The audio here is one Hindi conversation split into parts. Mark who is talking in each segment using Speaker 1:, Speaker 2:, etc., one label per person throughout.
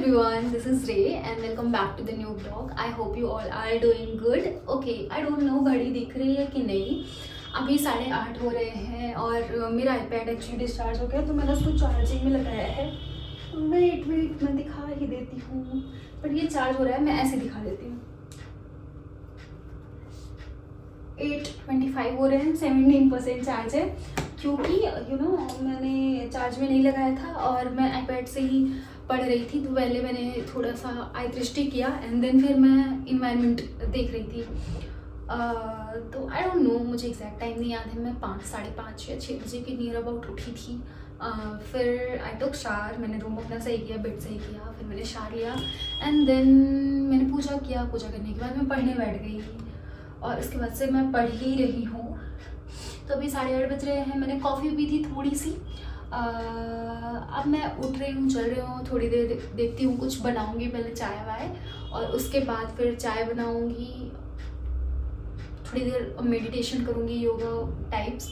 Speaker 1: everyone, this is Ray and welcome back to the new vlog. I hope you all are doing good. Okay, I don't know घड़ी दिख रही है कि नहीं. अभी 8:30 हो रहे हैं और मेरा iPad एक्चुअली डिस्चार्ज हो गया तो मैंने उसको चार्जिंग में लगाया है. वेट मैं दिखा ही देती हूँ, बट ये चार्ज हो रहा है, मैं ऐसे दिखा देती हूँ. 8:25 हो रहे हैं, 17% चार्ज है क्योंकि मैंने चार्ज में नहीं लगाया था और मैं iPad से ही पढ़ रही थी. तो पहले मैंने थोड़ा सा आई दृष्टि किया एंड देन फिर मैं इन्वायरमेंट देख रही थी. तो आई डोंट नो, मुझे एग्जैक्ट टाइम नहीं याद है. मैं 5, 5:30 या 6 बजे के नियर अबाउट उठी थी. फिर आई टुक शावर, मैंने रूम अपना सही किया, बेड सही किया, फिर मैंने शावर लिया एंड देन मैंने पूजा किया. पूजा करने के बाद मैं पढ़ने बैठ गई और उसके बाद से मैं पढ़ ही रही हूँ. तो अभी 8:30 बज रहे हैं. मैंने कॉफ़ी पी थी थोड़ी सी. अब मैं उठ रही हूँ, चल रही हूँ. थोड़ी देर देखती हूँ, कुछ बनाऊँगी पहले चाय वाय और उसके बाद फिर चाय बनाऊँगी. थोड़ी देर मेडिटेशन करूँगी, योगा टाइप्स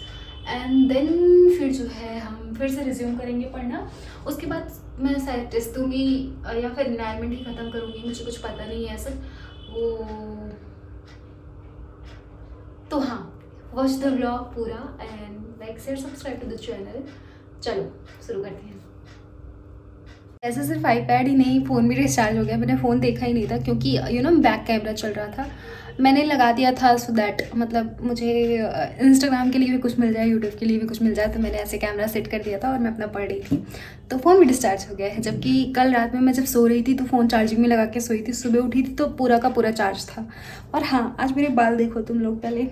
Speaker 1: एंड देन फिर जो है हम फिर से रिज्यूम करेंगे पढ़ना. उसके बाद मैं शायद टेस्ट दूँगी या फिर एनवायरनमेंट ही ख़त्म करूँगी, मुझे कुछ पता नहीं है ऐसा वो. तो हाँ, वॉच द व्लॉग पूरा and like share subscribe to the channel. चलो शुरू करते हैं. ऐसे सिर्फ iPad ही नहीं, फ़ोन भी डिस्चार्ज हो गया. मैंने फ़ोन देखा ही नहीं था क्योंकि बैक कैमरा चल रहा था. मैंने लगा दिया था सो दैट मतलब मुझे इंस्टाग्राम के लिए भी कुछ मिल जाए, यूट्यूब के लिए भी कुछ मिल जाए. तो मैंने ऐसे कैमरा सेट कर दिया था और मैं अपना पढ़ रही थी. तो फ़ोन भी डिस्चार्ज हो गया है. जबकि कल रात में मैं जब सो रही थी तो फ़ोन चार्जिंग में लगा के सोई थी. सुबह उठी थी तो पूरा का पूरा चार्ज था. और हाँ, आज मेरे बाल देखो तुम लोग, पहले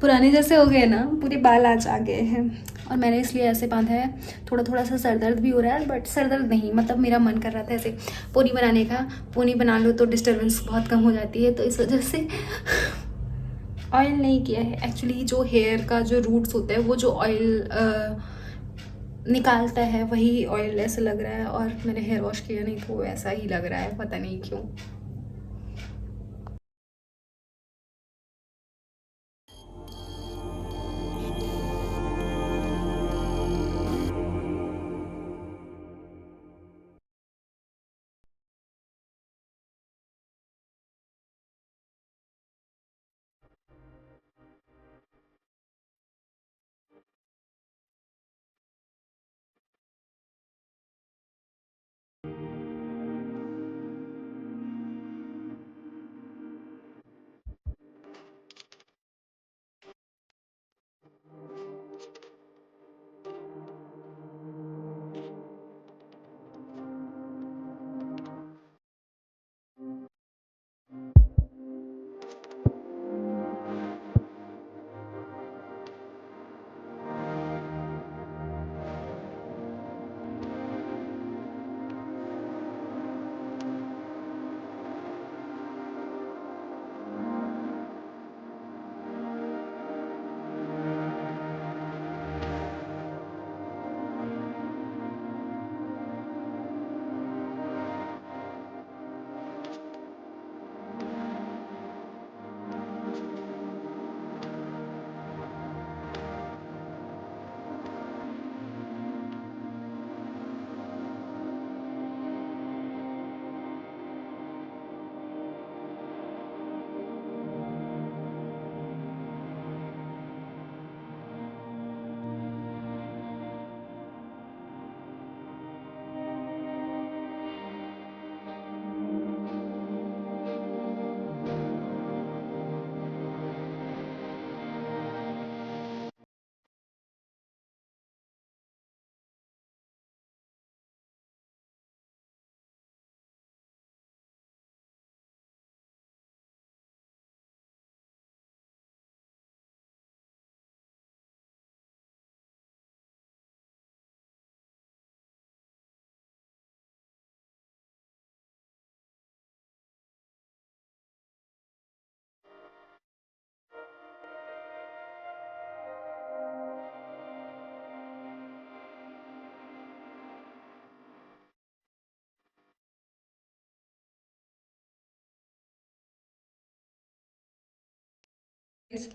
Speaker 1: पुराने जैसे हो गए ना, पूरे बाल आज आ गए हैं. और मैंने इसलिए ऐसे बांधा है. थोड़ा सा सर दर्द भी हो रहा है, बट सर दर्द नहीं, मतलब मेरा मन कर रहा था ऐसे पोनी बनाने का. पोनी बना लो तो डिस्टर्बेंस बहुत कम हो जाती है, तो इस वजह से ऑयल नहीं किया है. एक्चुअली जो हेयर का जो रूट्स होता है वो जो ऑयल निकालता है वही ऑयल ऐसा लग रहा है. और मैंने हेयर वॉश किया नहीं तो ऐसा ही लग रहा है, पता नहीं क्यों.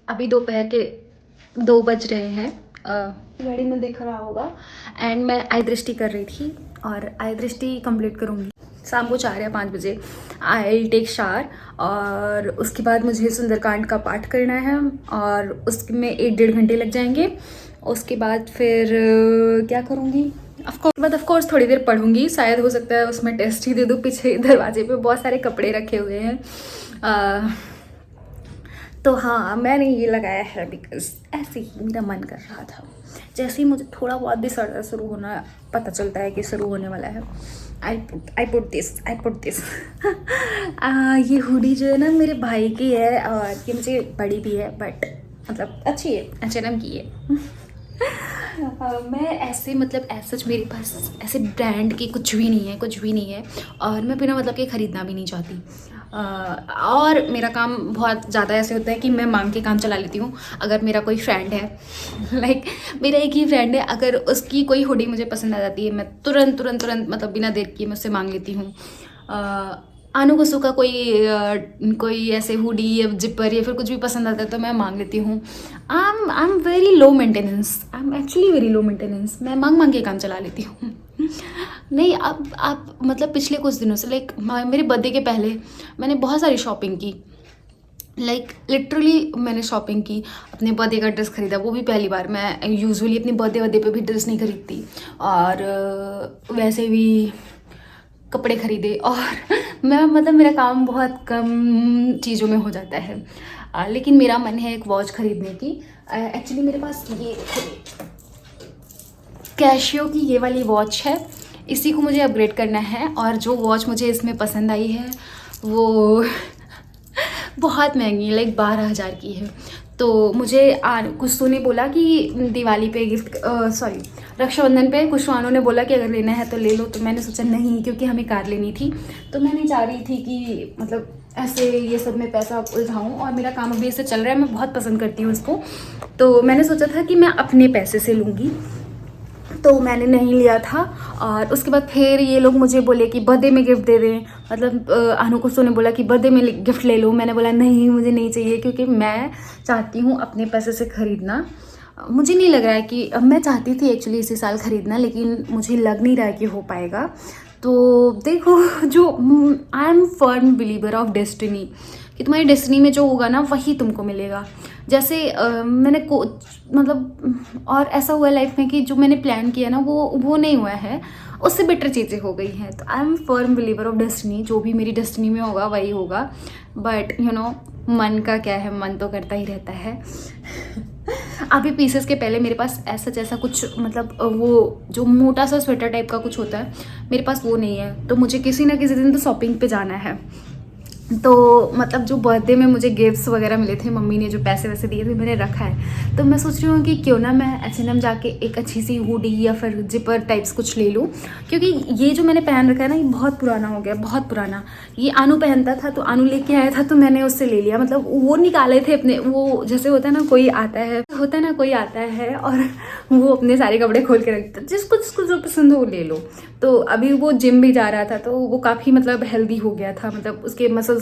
Speaker 1: अभी दोपहर के 2 बज रहे हैं. घड़ी में दिख रहा होगा. एंड मैं आई दृष्टि कर रही थी और आई दृष्टि कंप्लीट करूँगी. शाम को 4 या 5 बजे आई विल टेक शावर, और उसके बाद मुझे सुंदरकांड का पाठ करना है और उसमें 1-1.5 घंटे लग जाएंगे। उसके बाद फिर क्या करूँगी, ऑफकोर्स थोड़ी देर पढ़ूंगी, शायद हो सकता है उसमें टेस्ट ही दे दूँ। पीछे दरवाजे पे बहुत सारे कपड़े रखे हुए हैं, तो हाँ मैंने ये लगाया है बिकॉज ऐसे ही मेरा मन कर रहा था। जैसे ही मुझे थोड़ा बहुत भी सर शुरू होना पता चलता है कि शुरू होने वाला है, आई पुट दिस ये हुडी जो है ना मेरे भाई की है और ये मुझे बड़ी भी है, बट मतलब अच्छी है, H&M की है। मैं ऐसे मतलब सच मेरे पास ऐसे ब्रांड की कुछ भी नहीं है और मैं बिना मतलब के ख़रीदना भी नहीं चाहती। और मेरा काम बहुत ज़्यादा ऐसे होता है कि मैं मांग के काम चला लेती हूँ। अगर मेरा कोई फ्रेंड है लाइक मेरा एक ही फ्रेंड है, अगर उसकी कोई हुडी मुझे पसंद आ जाती है, मैं तुरंत मतलब बिना देर किए मैं उससे मांग लेती हूँ। आनू कसू का कोई ऐसे हुडी या जिपर या फिर कुछ भी पसंद आता है तो मैं मांग लेती हूँ। I am very low maintenance, I am actually very low maintenance. मैं मांग के काम चला लेती हूँ। नहीं अब आप मतलब पिछले कुछ दिनों से लाइक मेरे बर्थडे के पहले मैंने बहुत सारी शॉपिंग की, लाइक लिटरली मैंने शॉपिंग की। अपने बर्थडे का ड्रेस खरीदा, वो भी पहली बार। मैं यूजुअली अपने बर्थडे पे भी ड्रेस नहीं खरीदती, और वैसे भी कपड़े खरीदे। और मैं मतलब मेरा काम बहुत कम चीज़ों में हो जाता है, लेकिन मेरा मन है एक वॉच खरीदने की। एक्चुअली मेरे पास ये कैशियो की ये वाली वॉच है, इसी को मुझे अपग्रेड करना है। और जो वॉच मुझे इसमें पसंद आई है वो बहुत महंगी है, लाइक 12,000 की है। तो मुझे कुछ ने बोला कि दिवाली पे गिफ्ट रक्षाबंधन पे कुशवानों ने बोला कि अगर लेना है तो ले लो। तो मैंने सोचा नहीं, क्योंकि हमें कार लेनी थी, तो मैं नहीं चाह रही थी कि मतलब ऐसे ये सब में पैसा उलझाऊँ। और मेरा काम अभी ऐसे चल रहा है, मैं बहुत पसंद करती हूँ इसको, तो मैंने सोचा था कि मैं अपने पैसे से लूँगी, तो मैंने नहीं लिया था। और उसके बाद फिर ये लोग मुझे बोले कि बर्थडे में गिफ्ट दे दें, मतलब आनू कुसो ने बोला कि बर्थडे में गिफ्ट ले लो। मैंने बोला नहीं, मुझे नहीं चाहिए, क्योंकि मैं चाहती हूँ अपने पैसे से ख़रीदना। मुझे नहीं लग रहा है कि मैं चाहती थी एक्चुअली इसी साल ख़रीदना, लेकिन मुझे लग नहीं रहा है कि हो पाएगा। तो देखो, जो I am firm believer of destiny, कि तुम्हारी डेस्टिनी में जो होगा ना वही तुमको मिलेगा। जैसे मैंने मतलब और ऐसा हुआ लाइफ में कि जो मैंने प्लान किया ना वो नहीं हुआ है, उससे बेटर चीज़ें हो गई हैं। तो I am firm believer of destiny, जो भी मेरी डेस्टिनी में होगा वही होगा। बट यू नो मन का क्या है, मन तो करता ही रहता है। अभी पीसेस के पहले मेरे पास ऐसा कुछ मतलब वो जो मोटा सा स्वेटर टाइप का कुछ होता है, मेरे पास वो नहीं है। तो मुझे किसी ना किसी दिन तो शॉपिंग पे जाना है। तो मतलब जो बर्थडे में मुझे गिफ्ट्स वगैरह मिले थे, मम्मी ने जो पैसे वैसे दिए थे, मैंने रखा है। तो मैं सोच रही हूँ कि क्यों ना मैं H&M जाके एक अच्छी सी हुडी या फिर जिपर टाइप्स कुछ ले लूँ, क्योंकि ये जो मैंने पहन रखा है ना ये बहुत पुराना हो गया, बहुत पुराना। ये आनू पहनता था तो आनू लेके आया था तो मैंने उससे ले लिया। मतलब वो निकाले थे अपने, वो जैसे होता है ना कोई आता है और वो अपने सारे कपड़े खोल के रखता है, जिसको जो पसंद हो ले लो। तो अभी वो जिम भी जा रहा था, तो वो काफ़ी मतलब हेल्दी हो गया था, मतलब उसके मसल्स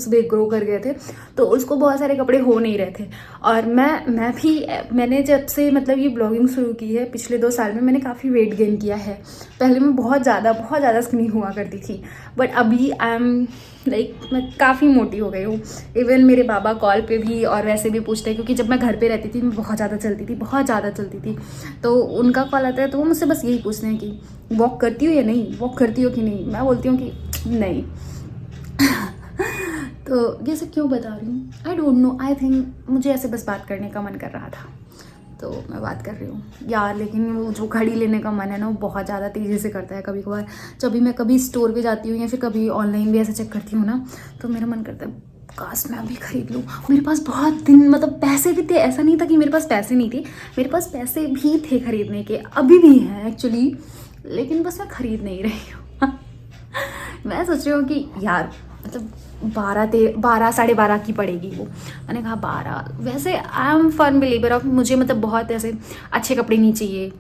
Speaker 1: भी ग्रो कर गए थे, तो उसको बहुत सारे कपड़े हो नहीं रहे थे। और मैंने जब से मतलब ये ब्लॉगिंग शुरू की है पिछले 2 साल में, मैंने काफ़ी वेट गेन किया है। पहले मैं बहुत ज़्यादा स्किनी हुआ करती थी, बट अभी आई एम लाइक मैं काफ़ी मोटी हो गई हूँ। इवन मेरे बाबा कॉल पे भी और वैसे भी पूछते हैं, क्योंकि जब मैं घर पे रहती थी मैं बहुत ज़्यादा चलती थी, तो उनका कॉल आता है तो वो मुझसे बस यही पूछते हैं कि वॉक करती हो या नहीं, वॉक करती हो कि नहीं। मैं बोलती हूँ कि नहीं। तो ये सब क्यों बता रही हूँ, I don't know, I think मुझे ऐसे बस बात करने का मन कर रहा था तो मैं बात कर रही हूँ यार। लेकिन वो जो घड़ी लेने का मन है ना वो बहुत ज़्यादा तेज़ी से करता है। कभी कभार जब भी मैं कभी स्टोर पे जाती हूँ या फिर कभी ऑनलाइन भी ऐसे चेक करती हूँ ना, तो मेरा मन करता है काश मैं अभी ख़रीद लूँ। मेरे पास बहुत दिन मतलब पैसे भी थे, ऐसा नहीं था कि मेरे पास पैसे नहीं थे, मेरे पास पैसे भी थे खरीदने के, अभी भी हैं एक्चुअली, लेकिन बस मैं ख़रीद नहीं रही हूँ। मैं सोच रही हूँ कि यार मतलब 12 साढ़े 12 की पड़ेगी वो। मैंने कहा 12। वैसे I am firm believer of, मुझे मतलब बहुत ऐसे अच्छे कपड़े नहीं चाहिए,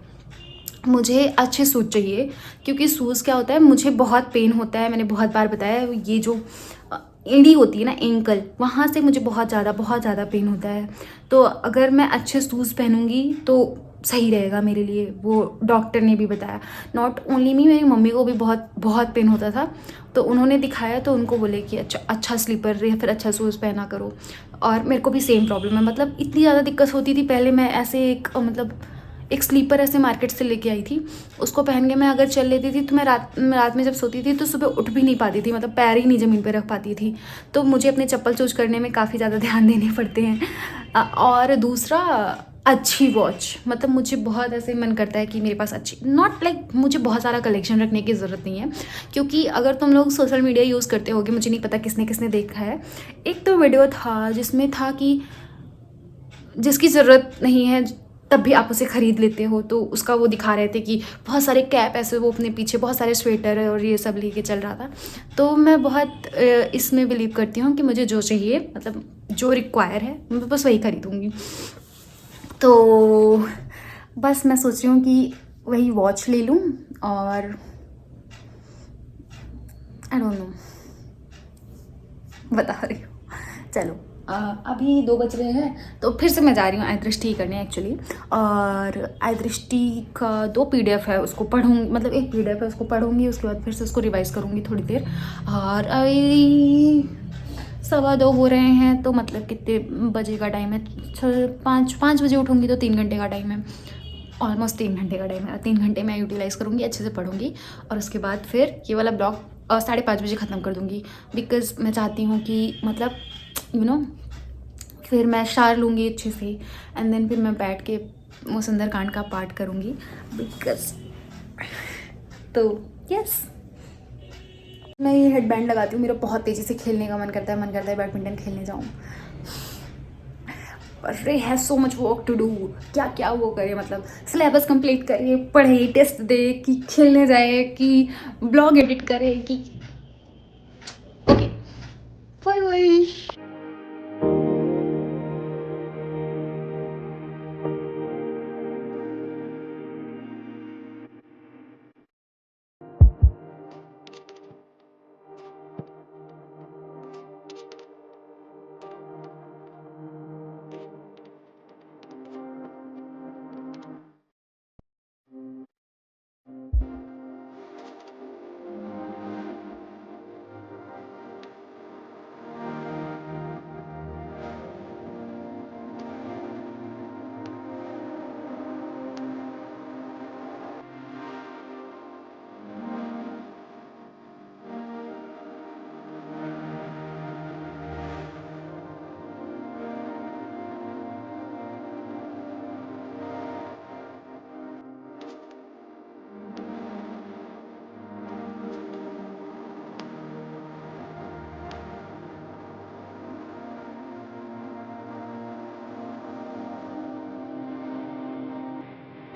Speaker 1: मुझे अच्छे शूज़ चाहिए। क्योंकि शूज़ क्या होता है, मुझे बहुत पेन होता है, मैंने बहुत बार बताया, ये जो एड़ी होती है ना एंकल, वहाँ से मुझे बहुत ज़्यादा पेन होता है। तो अगर मैं अच्छे शूज़ पहनूंगी तो सही रहेगा मेरे लिए, वो डॉक्टर ने भी बताया। नॉट ओनली मी, मेरी मम्मी को भी बहुत बहुत पेन होता था, तो उन्होंने दिखाया तो उनको बोले कि अच्छा स्लीपर या फिर अच्छा शूज़ पहना करो। और मेरे को भी सेम प्रॉब्लम है, मतलब इतनी ज़्यादा दिक्कत होती थी पहले। मैं ऐसे एक स्लीपर ऐसे मार्केट से लेके आई थी, उसको पहन के मैं अगर चल लेती थी तो मैं रात में जब सोती थी तो सुबह उठ भी नहीं पाती थी, मतलब पैर ही नहीं ज़मीन पे रख पाती थी। तो मुझे अपने चप्पल चूज करने में काफ़ी ज़्यादा ध्यान देने पड़ते हैं। और दूसरा, अच्छी वॉच, मतलब मुझे बहुत ऐसे मन करता है कि मेरे पास अच्छी, नॉट लाइक मुझे बहुत सारा कलेक्शन रखने की ज़रूरत नहीं है, क्योंकि अगर तुम लोग सोशल मीडिया यूज़ करते होगे, मुझे नहीं पता किसने किसने देखा है, एक तो वीडियो था जिसमें था कि जिसकी ज़रूरत नहीं है तब भी आप उसे ख़रीद लेते हो, तो उसका वो दिखा रहे थे कि बहुत सारे कैप ऐसे वो अपने पीछे बहुत सारे स्वेटर और ये सब लेके चल रहा था। तो मैं बहुत इसमें बिलीव करती हूँ कि मुझे जो चाहिए, मतलब जो रिक्वायर है, मैं बस वही ख़रीदूँगी। तो बस मैं सोच रही हूँ कि वही वॉच ले लूँ, और आई डोंट नो, बता रही हूँ। चलो अभी 2 बज रहे हैं, तो फिर से मैं जा रही हूँ आई दृष्टि करने एक्चुअली। और आई दृष्टि का 2 PDF है, उसको पढ़ूँगी, मतलब एक PDF है उसको पढ़ूँगी, उसके बाद फिर से उसको रिवाइज़ करूँगी थोड़ी देर। और अभी 2:15 हो रहे हैं, तो मतलब कितने बजे का टाइम है, 5 बजे उठूँगी तो 3 घंटे का टाइम है, ऑलमोस्ट 3 घंटे का टाइम है। 3 घंटे मैं यूटिलाइज़ करूँगी, अच्छे से पढ़ूँगी, और उसके बाद फिर ये वाला ब्लॉग 5:30 बजे ख़त्म कर दूँगी, बिकॉज़ मैं चाहती हूँ कि मतलब फिर मैं शार लूँगी अच्छे से, एंड देन फिर मैं बैठ के वो सुंदरकांड का पाठ करूँगी, बिकॉज़ तो यस, मैं ये हेडबैंड लगाती हूँ, मेरा बहुत तेज़ी से खेलने का मन करता है बैडमिंटन खेलने जाऊँ। अरे है so much work to do, क्या क्या वो करे, मतलब सिलेबस कंप्लीट करे, पढ़े, टेस्ट दे, कि खेलने जाए, कि ब्लॉग एडिट करे, कि ओके बाय बाय।